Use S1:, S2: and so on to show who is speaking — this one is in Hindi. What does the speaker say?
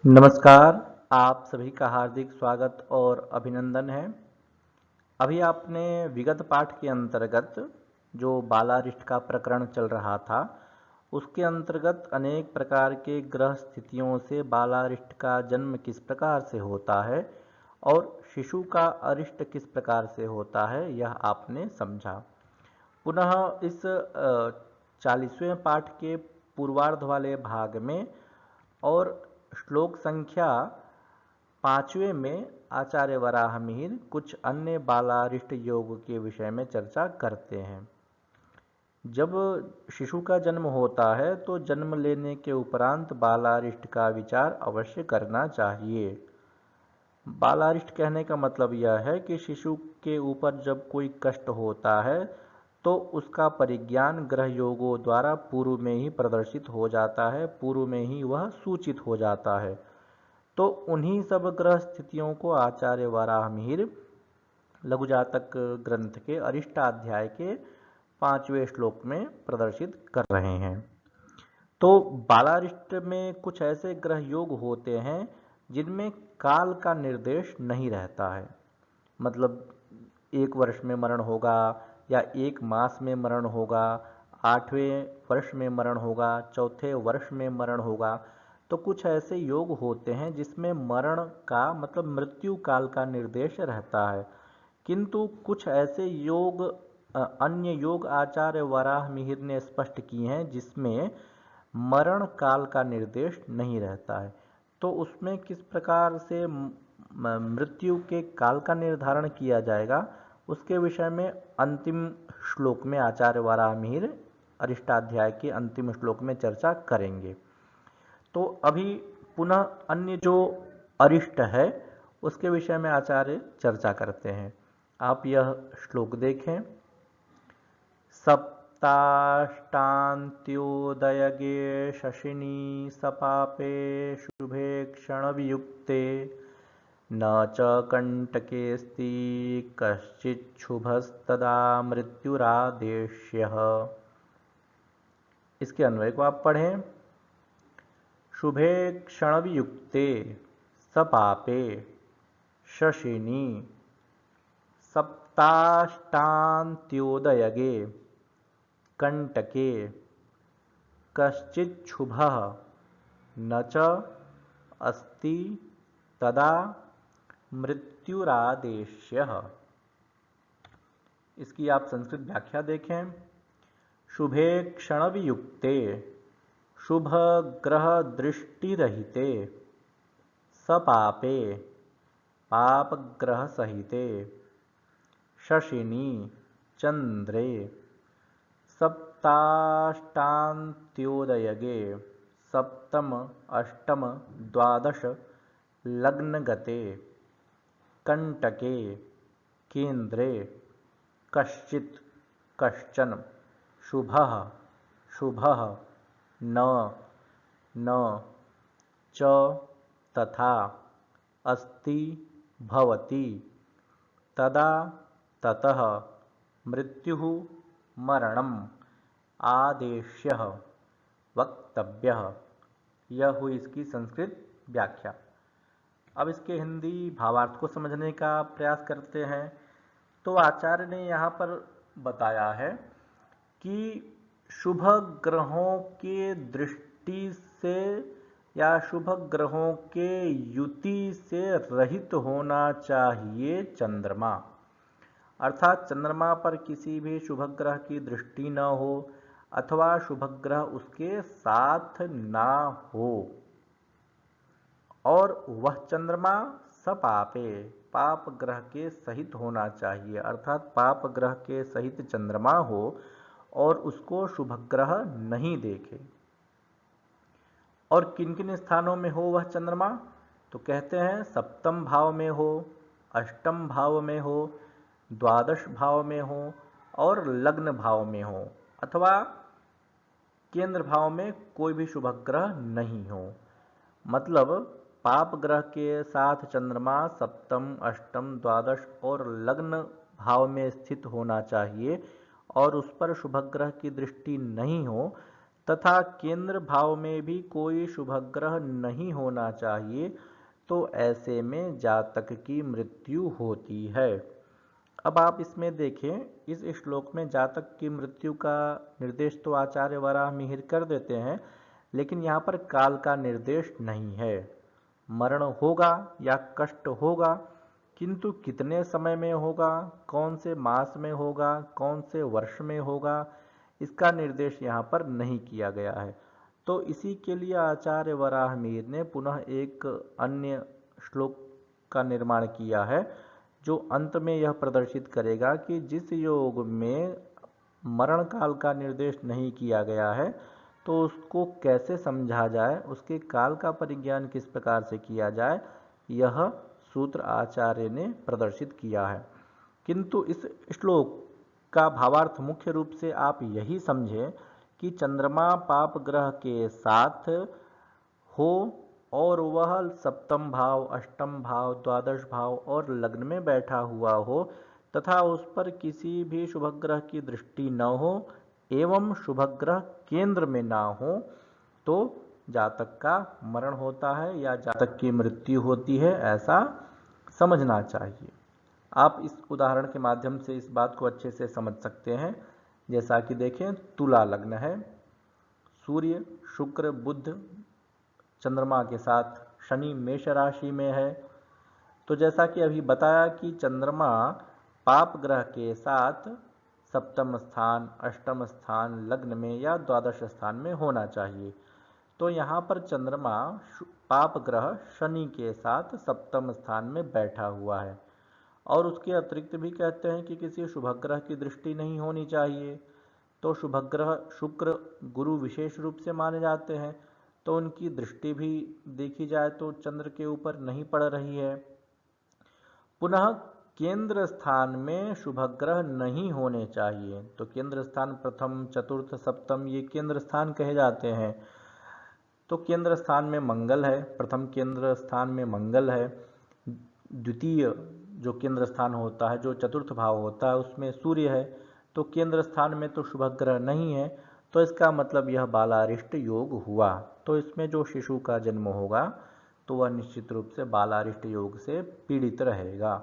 S1: नमस्कार, आप सभी का हार्दिक स्वागत और अभिनंदन है। अभी आपने विगत पाठ के अंतर्गत जो बालारिष्ट का प्रकरण चल रहा था, उसके अंतर्गत अनेक प्रकार के ग्रह स्थितियों से बालारिष्ट का जन्म किस प्रकार से होता है और शिशु का अरिष्ट किस प्रकार से होता है, यह आपने समझा। पुनः इस 40वें पाठ के पूर्वार्ध वाले भाग में और श्लोक संख्या 5वें में आचार्य वराहमिहिर कुछ अन्य बालारिष्ट योग के विषय में चर्चा करते हैं। जब शिशु का जन्म होता है तो जन्म लेने के उपरांत बालारिष्ट का विचार अवश्य करना चाहिए। बालारिष्ट कहने का मतलब यह है कि शिशु के ऊपर जब कोई कष्ट होता है तो उसका परिज्ञान ग्रह योगों द्वारा पूर्व में ही प्रदर्शित हो जाता है, पूर्व में ही वह सूचित हो जाता है। तो उन्हीं सब ग्रह स्थितियों को आचार्य वराहमिहिर लघु जातक ग्रंथ के अरिष्टाध्याय के 5वें श्लोक में प्रदर्शित कर रहे हैं। तो बालारिष्ट में कुछ ऐसे ग्रह योग होते हैं जिनमें काल का निर्देश नहीं रहता है। मतलब 1 वर्ष में मरण होगा या 1 मास में मरण होगा, 8वें वर्ष में मरण होगा, चौथे वर्ष में मरण होगा। तो कुछ ऐसे योग होते हैं जिसमें मरण का मतलब मृत्यु काल का निर्देश रहता है, किंतु कुछ ऐसे योग अन्य योग आचार्य वराहमिहिर ने स्पष्ट किए हैं जिसमें मरण काल का निर्देश नहीं रहता है। तो उसमें किस प्रकार से मृत्यु के काल का निर्धारण किया जाएगा, उसके विषय में अंतिम श्लोक में आचार्य वराहमिहिर अरिष्टाध्याय के अंतिम श्लोक में चर्चा करेंगे। तो अभी पुनः अन्य जो अरिष्ट है उसके विषय में आचार्य चर्चा करते हैं। आप यह श्लोक देखें। सप्ताष्टान्त्योदयगे शशिनी सपापे शुभे क्षणवियुक्ते न च कंटकेस्ति कश्चिच्छुभस्तदा मृत्युरादेश्यः। इसके अन्वय को आप पढ़ें। शुभे क्षणवियुक्ते सपापे शशिनी सप्ताष्टान्त्योदयगे कंटके कश्चिच्छुभः न च अस्ति तदा मृत्युरादेश्यः। इसकी आप संस्कृत व्याख्या देखें। शुभे क्षणवियुक्ते शुभ ग्रह दृष्टि रहिते सपापे पाप ग्रह सहिते शशिनी चंद्रे सप्ताष्टान्त्योदयगे सप्तम अष्टम द्वादश लग्नगते कंटके केंद्रे कश्चित् कश्चन शुभः शुभः न च तथा अस्ति भवति तदा ततः मृत्युः मरणम् आदेश्यः वक्तव्यः। यह हुई इसकी संस्कृत व्याख्या। अब इसके हिंदी भावार्थ को समझने का प्रयास करते हैं। तो आचार्य ने यहाँ पर बताया है कि शुभ ग्रहों के दृष्टि से या शुभ ग्रहों के युति से रहित होना चाहिए चंद्रमा। अर्थात चंद्रमा पर किसी भी शुभ ग्रह की दृष्टि न हो अथवा शुभ ग्रह उसके साथ ना हो, और वह चंद्रमा सपापे पाप ग्रह के सहित होना चाहिए। अर्थात पाप ग्रह के सहित चंद्रमा हो और उसको शुभ ग्रह नहीं देखे। और किन किन स्थानों में हो वह चंद्रमा, तो कहते हैं सप्तम भाव में हो, अष्टम भाव में हो, द्वादश भाव में हो और लग्न भाव में हो, अथवा केंद्र भाव में कोई भी शुभ ग्रह नहीं हो। मतलब पाप ग्रह के साथ चंद्रमा सप्तम अष्टम द्वादश और लग्न भाव में स्थित होना चाहिए और उस पर शुभ ग्रह की दृष्टि नहीं हो, तथा केंद्र भाव में भी कोई शुभग्रह नहीं होना चाहिए, तो ऐसे में जातक की मृत्यु होती है। अब आप इसमें देखें, इस श्लोक में जातक की मृत्यु का निर्देश तो आचार्य वराह मिहिर कर देते हैं, लेकिन यहाँ पर काल का निर्देश नहीं है। मरण होगा या कष्ट होगा, किंतु कितने समय में होगा, कौन से मास में होगा, कौन से वर्ष में होगा, इसका निर्देश यहाँ पर नहीं किया गया है। तो इसी के लिए आचार्य वराहमिहिर ने पुनः एक अन्य श्लोक का निर्माण किया है, जो अंत में यह प्रदर्शित करेगा कि जिस योग में मरण काल का निर्देश नहीं किया गया है, तो उसको कैसे समझा जाए, उसके काल का परिज्ञान किस प्रकार से किया जाए, यह सूत्र आचार्य ने प्रदर्शित किया है। किंतु इस श्लोक का भावार्थ मुख्य रूप से आप यही समझें कि चंद्रमा पाप ग्रह के साथ हो और वह सप्तम भाव, अष्टम भाव, द्वादश भाव और लग्न में बैठा हुआ हो तथा उस पर किसी भी शुभग्रह की दृष्टि न हो एवं शुभग्रह केंद्र में ना हो, तो जातक का मरण होता है या जातक की मृत्यु होती है, ऐसा समझना चाहिए। आप इस उदाहरण के माध्यम से इस बात को अच्छे से समझ सकते हैं। जैसा कि देखें, तुला लग्न है, सूर्य, शुक्र, बुध चंद्रमा के साथ शनि मेष राशि में है। तो जैसा कि अभी बताया कि चंद्रमा पाप ग्रह के साथ सप्तम स्थान, अष्टम स्थान, लग्न में या द्वादश स्थान में होना चाहिए। तो यहाँ पर चंद्रमा पाप ग्रह शनि के साथ सप्तम स्थान में बैठा हुआ है। और उसके अतिरिक्त भी कहते हैं कि किसी शुभग्रह की दृष्टि नहीं होनी चाहिए। तो शुभग्रह शुक्र, गुरु विशेष रूप से माने जाते हैं, तो उनकी दृष्टि भी देखी जाए तो चंद्र के ऊपर नहीं पड़ रही है। पुनः केंद्र स्थान में शुभग्रह नहीं होने चाहिए। तो केंद्र स्थान प्रथम, चतुर्थ, सप्तम ये केंद्र स्थान कहे जाते हैं। तो केंद्र स्थान में मंगल है, प्रथम केंद्र स्थान में मंगल है, द्वितीय जो केंद्र स्थान होता है, जो चतुर्थ भाव होता है, उसमें सूर्य है। तो केंद्र स्थान में तो शुभग्रह नहीं है, तो इसका मतलब यह बालारिष्ट योग हुआ। तो इसमें जो शिशु का जन्म होगा तो वह निश्चित रूप से बालारिष्ट योग से पीड़ित रहेगा।